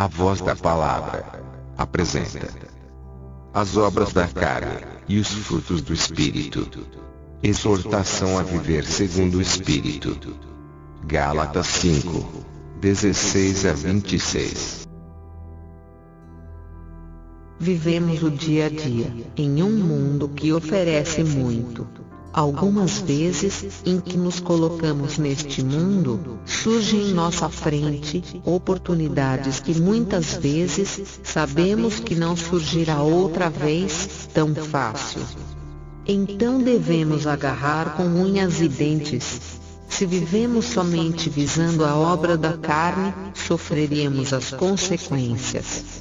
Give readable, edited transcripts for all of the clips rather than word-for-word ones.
A Voz da Palavra apresenta as obras da carne e os frutos do Espírito. Exortação a viver segundo o Espírito. Gálatas 5, 16 a 26. Vivemos o dia a dia, em um mundo que oferece muito. Algumas vezes, em que nos colocamos neste mundo, surgem em nossa frente oportunidades que muitas vezes sabemos que não surgirá outra vez tão fácil. Então devemos agarrar com unhas e dentes. Se vivemos somente visando a obra da carne, sofreríamos as consequências.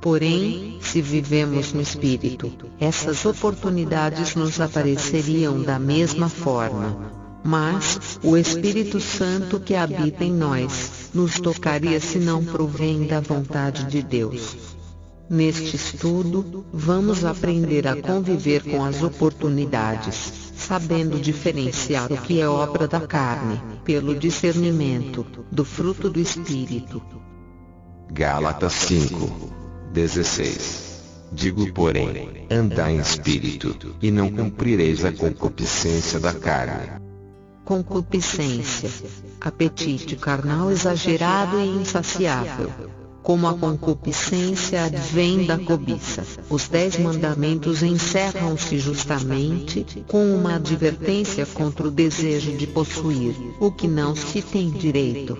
Porém, se vivemos no Espírito, essas oportunidades nos apareceriam da mesma forma. Mas, o Espírito Santo que habita em nós, nos tocaria se não provém da vontade de Deus. Neste estudo, vamos aprender a conviver com as oportunidades, sabendo diferenciar o que é obra da carne, pelo discernimento do fruto do Espírito. Gálatas 5, 16. Digo, porém, andai em espírito, e não cumprireis a concupiscência da carne. Concupiscência, apetite carnal exagerado e insaciável. Como a concupiscência advém da cobiça, os 10 mandamentos encerram-se justamente com uma advertência contra o desejo de possuir o que não se tem direito.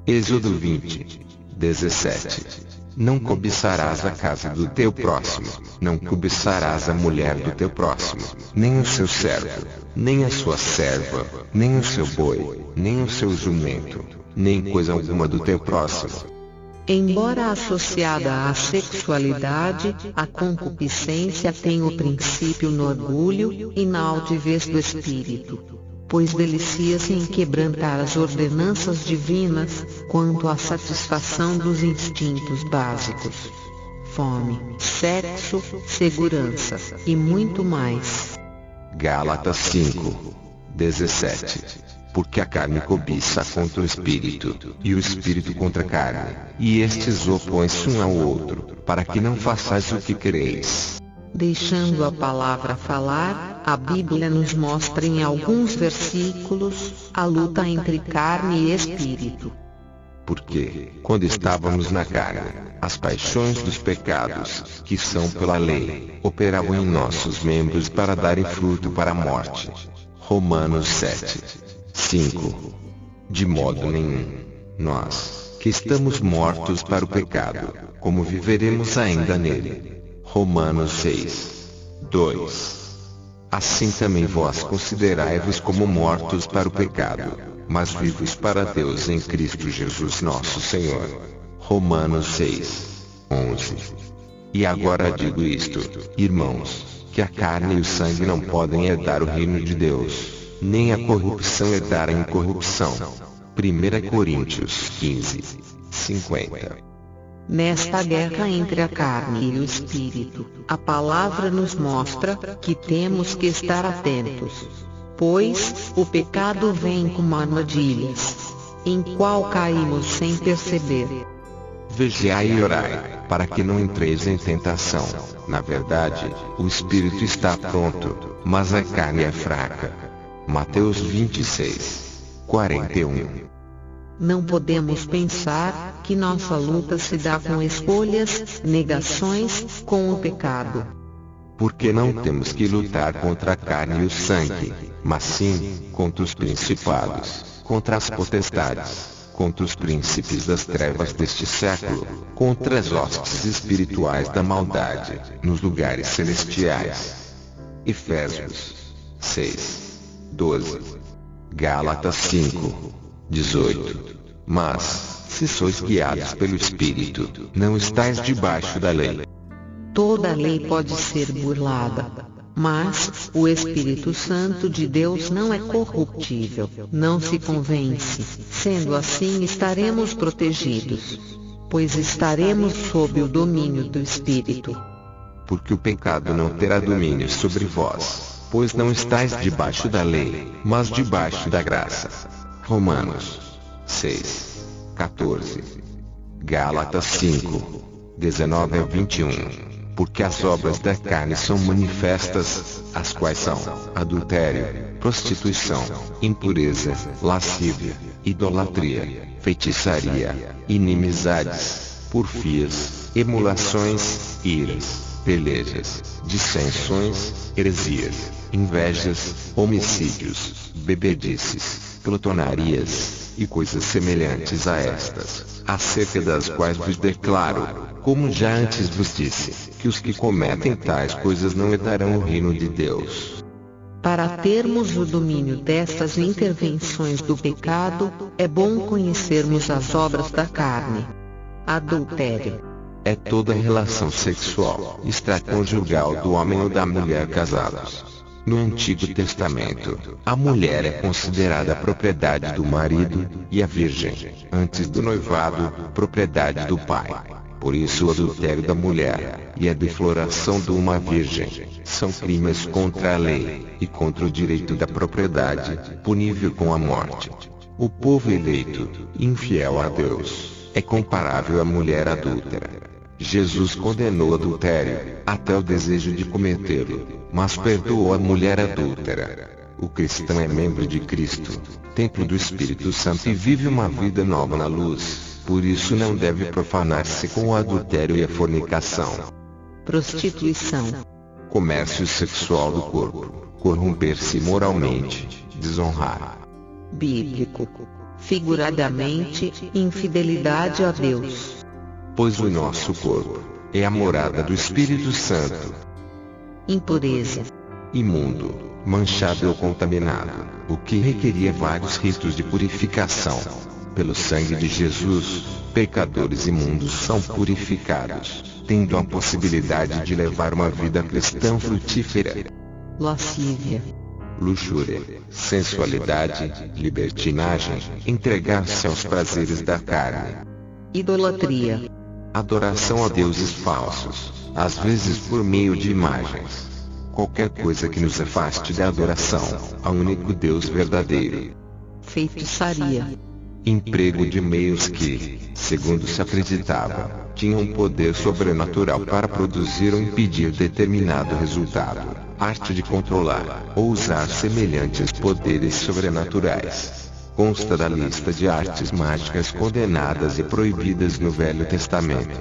Êxodo 20, 17. Não cobiçarás a casa do teu próximo, não cobiçarás a mulher do teu próximo, nem o seu servo, nem a sua serva, nem o seu boi, nem o seu jumento, nem coisa alguma do teu próximo. Embora associada à sexualidade, a concupiscência tem o princípio no orgulho e na altivez do espírito, pois delicia-se em quebrantar as ordenanças divinas, quanto à satisfação dos instintos básicos. Fome, sexo, segurança, e muito mais. Gálatas 5, 17. Porque a carne cobiça contra o Espírito, e o Espírito contra a carne, e estes opõem-se um ao outro, para que não façais o que quereis. Deixando a palavra falar, a Bíblia nos mostra em alguns versículos a luta entre carne e espírito. Porque, quando estávamos na carne, as paixões dos pecados, que são pela lei, operavam em nossos membros para darem fruto para a morte. Romanos 7, 5. De modo nenhum, nós, que estamos mortos para o pecado, como viveremos ainda nele? Romanos 6, 2. Assim também vós considerai-vos como mortos para o pecado, mas vivos para Deus em Cristo Jesus nosso Senhor. Romanos 6, 11. E agora digo isto, irmãos, que a carne e o sangue não podem herdar o reino de Deus, nem a corrupção herdar a incorrupção. 1 Coríntios 15, 50. Nesta guerra entre a carne e o espírito, a palavra nos mostra que temos que estar atentos, pois o pecado vem como armadilhas, em qual caímos sem perceber. Vigiai e orai, para que não entreis em tentação. Na verdade, o espírito está pronto, mas a carne é fraca. Mateus 26, 41. Não podemos pensar que nossa luta se dá com escolhas, negações, com o pecado. Porque não temos que lutar contra a carne e o sangue, mas sim contra os principados, contra as potestades, contra os príncipes das trevas deste século, contra as hostes espirituais da maldade, nos lugares celestiais. Efésios 6, 12. Gálatas 5, 18. Mas, se sois guiados pelo Espírito, não estáis debaixo da lei. Toda lei pode ser burlada, mas o Espírito Santo de Deus não é corruptível, não se convence. Sendo assim, estaremos protegidos, pois estaremos sob o domínio do Espírito. Porque o pecado não terá domínio sobre vós, pois não estáis debaixo da lei, mas debaixo da graça. Romanos 6, 14. Gálatas 5, 19 a 21. Porque as obras da carne são manifestas, as quais são adultério, prostituição, impureza, lascívia, idolatria, feitiçaria, inimizades, porfias, emulações, iras, pelejas, dissensões, heresias, invejas, homicídios, bebedices, glotonarias, e coisas semelhantes a estas, acerca das quais vos declaro, como já antes vos disse, que os que cometem tais coisas não herdarão o reino de Deus. Para termos o domínio destas intervenções do pecado, é bom conhecermos as obras da carne. Adultério é toda relação sexual extraconjugal do homem ou da mulher casados. No Antigo Testamento, a mulher é considerada propriedade do marido, e a virgem, antes do noivado, propriedade do pai. Por isso o adultério da mulher, e a defloração de uma virgem, são crimes contra a lei, e contra o direito da propriedade, punível com a morte. O povo eleito, infiel a Deus, é comparável à mulher adúltera. Jesus condenou o adultério, até o desejo de cometê-lo, mas perdoou a mulher adúltera. O cristão é membro de Cristo, templo do Espírito Santo e vive uma vida nova na luz, por isso não deve profanar-se com o adultério e a fornicação. Prostituição, comércio sexual do corpo, corromper-se moralmente, desonrar. Bíblico, figuradamente, infidelidade a Deus. Pois o nosso corpo é a morada do Espírito Santo. Impureza, imundo, manchado ou contaminado, o que requeria vários ritos de purificação. Pelo sangue de Jesus, pecadores imundos são purificados, tendo a possibilidade de levar uma vida cristã frutífera. Lascívia, luxúria, sensualidade, libertinagem, entregar-se aos prazeres da carne. Idolatria, adoração a deuses falsos, às vezes por meio de imagens. Qualquer coisa que nos afaste da adoração ao único Deus verdadeiro. Feitiçaria, emprego de meios que, segundo se acreditava, tinham um poder sobrenatural para produzir ou impedir determinado resultado. Arte de controlar ou usar semelhantes poderes sobrenaturais. Consta da lista de artes mágicas condenadas e proibidas no Velho Testamento.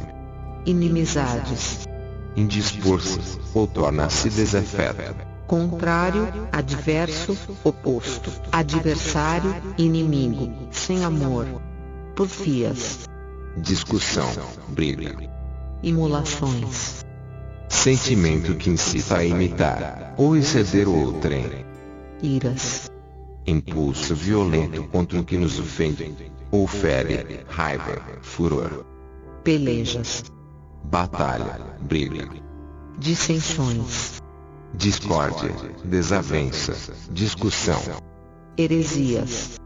Inimizades, indispor-se, ou torna-se desafeto. Contrário, adverso, oposto, adversário, inimigo, sem amor. Porfias, discussão, briga. Imolações, sentimento que incita a imitar, ou exceder outrem. Iras, impulso violento contra o que nos ofende, ou fere, raiva, furor. Pelejas, batalha, briga. Dissensões, discórdia, desavença, discussão. Heresias,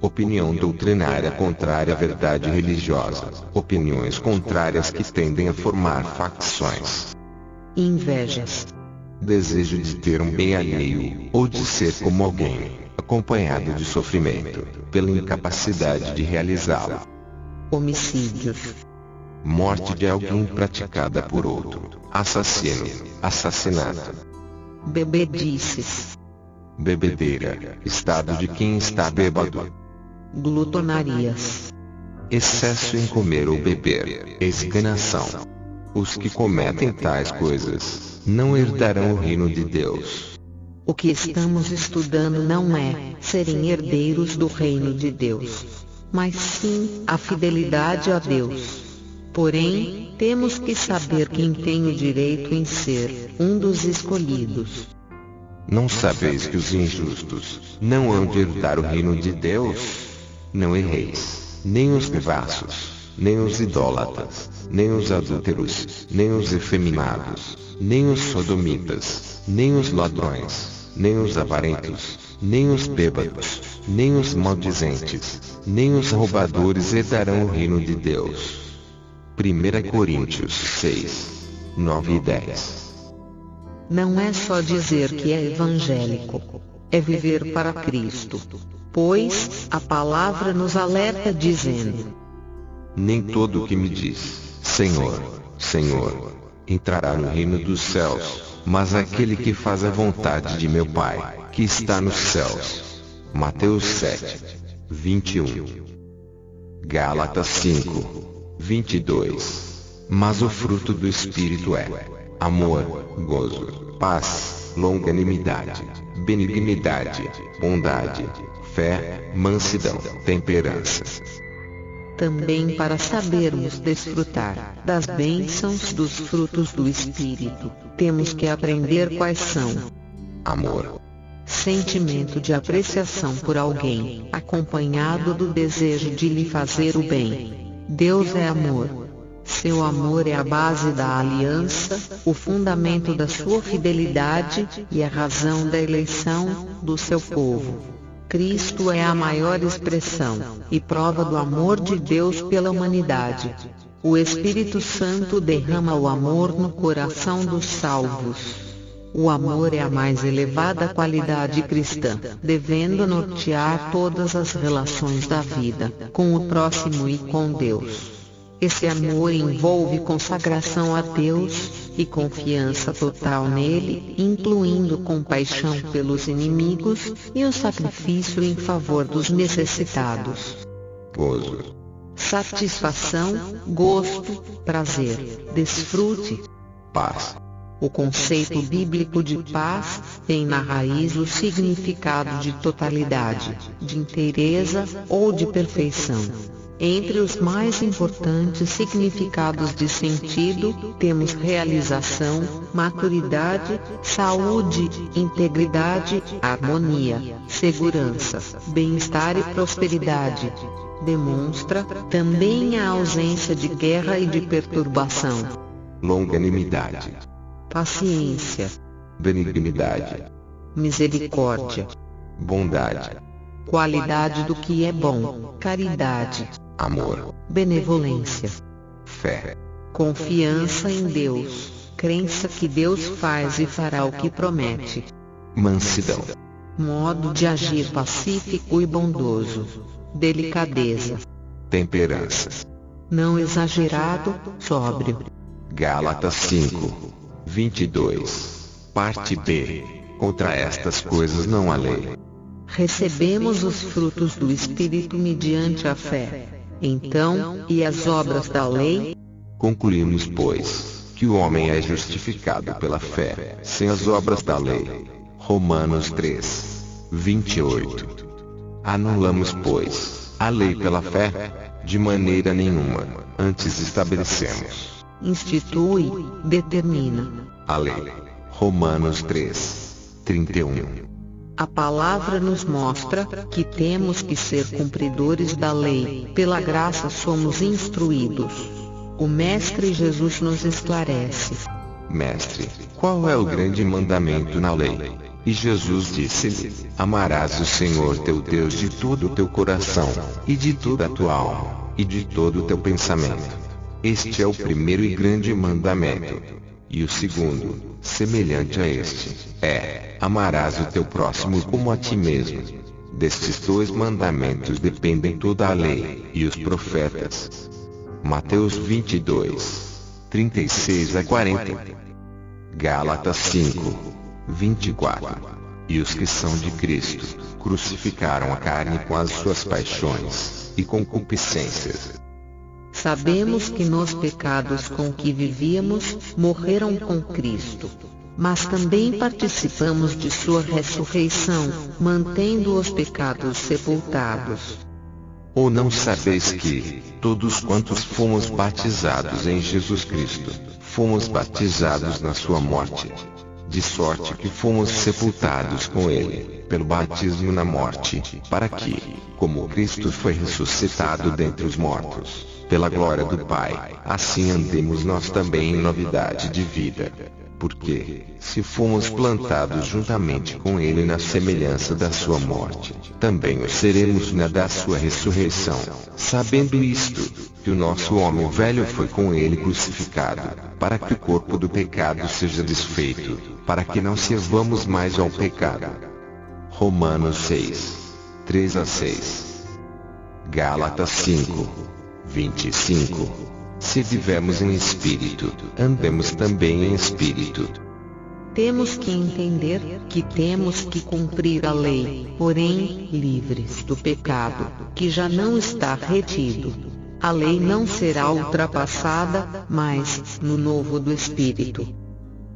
opinião doutrinária contrária à verdade religiosa, opiniões contrárias que tendem a formar facções. Invejas, desejo de ter um bem alheio, ou de ser como alguém, acompanhado de sofrimento, pela incapacidade de realizá-lo. Homicídios, morte de alguém praticada por outro, assassino, assassinato. Bebedices, bebedeira, estado de quem está bêbado. Glutonarias, excesso em comer ou beber, esganação. Os que cometem tais coisas não herdarão o reino de Deus. O que estamos estudando não é serem herdeiros do reino de Deus, mas sim a fidelidade a Deus. Porém, temos que saber quem tem o direito em ser um dos escolhidos. Não sabeis que os injustos não hão de herdar o reino de Deus? Não erreis, nem os devassos, nem os idólatras, nem os adúlteros, nem os efeminados, nem os sodomitas, nem os ladrões, nem os avarentos, nem os bêbados, nem os maldizentes, nem os roubadores herdarão o reino de Deus. 1 Coríntios 6, 9 e 10. Não é só dizer que é evangélico, é viver para Cristo. Pois, a palavra nos alerta dizendo: Nem todo o que me diz, Senhor, Senhor, entrará no reino dos céus, mas aquele que faz a vontade de meu Pai, que está nos céus. Mateus 7, 21. Gálatas 5, 22. Mas o fruto do Espírito é amor, gozo, paz, longanimidade, benignidade, bondade, fé, mansidão, temperança. Também para sabermos desfrutar das bênçãos dos frutos do Espírito, temos que aprender quais são: amor, sentimento de apreciação por alguém, acompanhado do desejo de lhe fazer o bem. Deus é amor. Seu amor é a base da aliança, o fundamento da sua fidelidade e a razão da eleição do seu povo. Cristo é a maior expressão e prova do amor de Deus pela humanidade. O Espírito Santo derrama o amor no coração dos salvos. O amor é a mais elevada qualidade cristã, devendo nortear todas as relações da vida, com o próximo e com Deus. Esse amor envolve consagração a Deus e confiança total nele, incluindo compaixão pelos inimigos e o sacrifício em favor dos necessitados. gozo, Satisfação, gosto, prazer, desfrute. paz, O conceito bíblico de paz tem na raiz o significado de totalidade, de inteireza ou de perfeição. Entre os mais importantes significados de sentido, temos realização, maturidade, saúde, integridade, harmonia, segurança, bem-estar e prosperidade. Demonstra também a ausência de guerra e de perturbação. longanimidade, Paciência, benignidade, misericórdia, bondade, qualidade do que é bom, caridade, amor, benevolência, fé, confiança em Deus, crença que Deus faz e fará o que promete, mansidão, modo de agir pacífico e bondoso, delicadeza, temperança. não exagerado, sóbrio. Gálatas 5, 22. Parte B. Contra estas coisas não há lei. Recebemos os frutos do Espírito mediante a fé. Então, e as obras da lei? Concluímos, pois, que o homem é justificado pela fé, sem as obras da lei. Romanos 3, 28. Anulamos, pois, a lei pela fé? De maneira nenhuma, antes estabelecemos, Institui, determina. a lei. Romanos 3, 31. A palavra nos mostra que temos que ser cumpridores da lei. Pela graça somos instruídos. O Mestre Jesus nos esclarece. Mestre, qual é o grande mandamento na lei? E Jesus disse-lhe: amarás o Senhor teu Deus de todo o teu coração, e de toda a tua alma, e de todo o teu pensamento. Este é o primeiro e grande mandamento. E o segundo, semelhante a este, é: amarás o teu próximo como a ti mesmo. Destes dois mandamentos dependem toda a lei e os profetas. Mateus 22, 36 a 40. Gálatas 5, 24. E os que são de Cristo, crucificaram a carne com as suas paixões e concupiscências. Sabemos que nos pecados com que vivíamos, morreram com Cristo. Mas também participamos de sua ressurreição, mantendo os pecados sepultados. Ou não sabeis que, todos quantos fomos batizados em Jesus Cristo, fomos batizados na sua morte? De sorte que fomos sepultados com ele, pelo batismo na morte, para que, como Cristo foi ressuscitado dentre os mortos, pela glória do Pai, assim andemos nós também em novidade de vida. Porque, se fomos plantados juntamente com ele na semelhança da sua morte, também o seremos na da sua ressurreição, sabendo isto, que o nosso homem velho foi com ele crucificado, para que o corpo do pecado seja desfeito, para que não servamos mais ao pecado. Romanos 6, 3 a 6. Gálatas 5, 25. Se vivemos em espírito, andemos também em espírito. Temos que entender que temos que cumprir a lei, porém, livres do pecado, que já não está retido. A lei não será ultrapassada, mas, no novo do Espírito.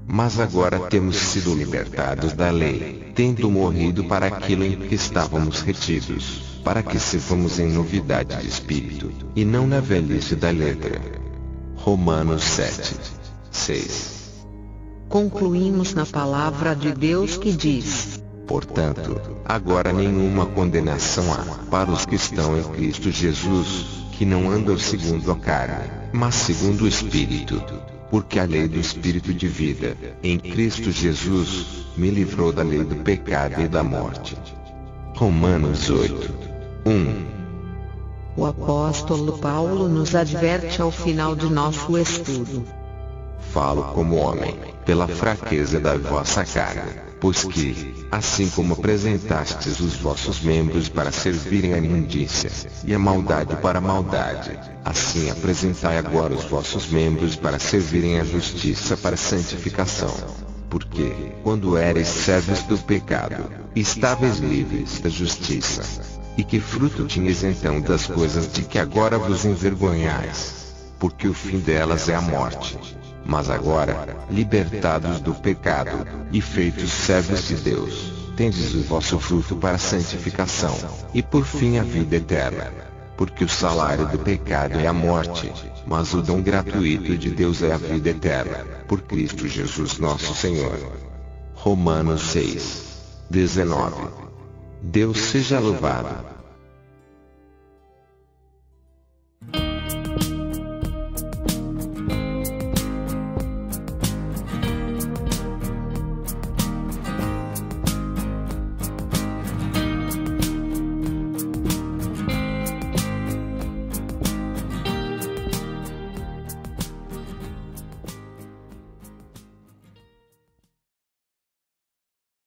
Mas agora temos sido libertados da lei, tendo morrido para aquilo em que estávamos retidos, para que sirvamos em novidade de espírito, e não na velhice da letra. Romanos 7, 6. Concluímos na palavra de Deus que diz: portanto, agora nenhuma condenação há para os que estão em Cristo Jesus, que não andam segundo a carne, mas segundo o Espírito. Porque a lei do Espírito de vida, em Cristo Jesus, me livrou da lei do pecado e da morte. Romanos 8, 1. O apóstolo Paulo nos adverte ao final de nosso estudo: falo como homem, pela fraqueza da vossa carne, pois que, assim como apresentastes os vossos membros para servirem à imundícia, e a maldade para a maldade, assim apresentai agora os vossos membros para servirem à justiça para a santificação. Porque, quando éreis servos do pecado, estáveis livres da justiça. E que fruto tinhas então das coisas de que agora vos envergonhais? Porque o fim delas é a morte. Mas agora, libertados do pecado, e feitos servos de Deus, tendes o vosso fruto para a santificação, e por fim a vida eterna. Porque o salário do pecado é a morte, mas o dom gratuito de Deus é a vida eterna, por Cristo Jesus nosso Senhor. Romanos 6, 19. Deus seja louvado.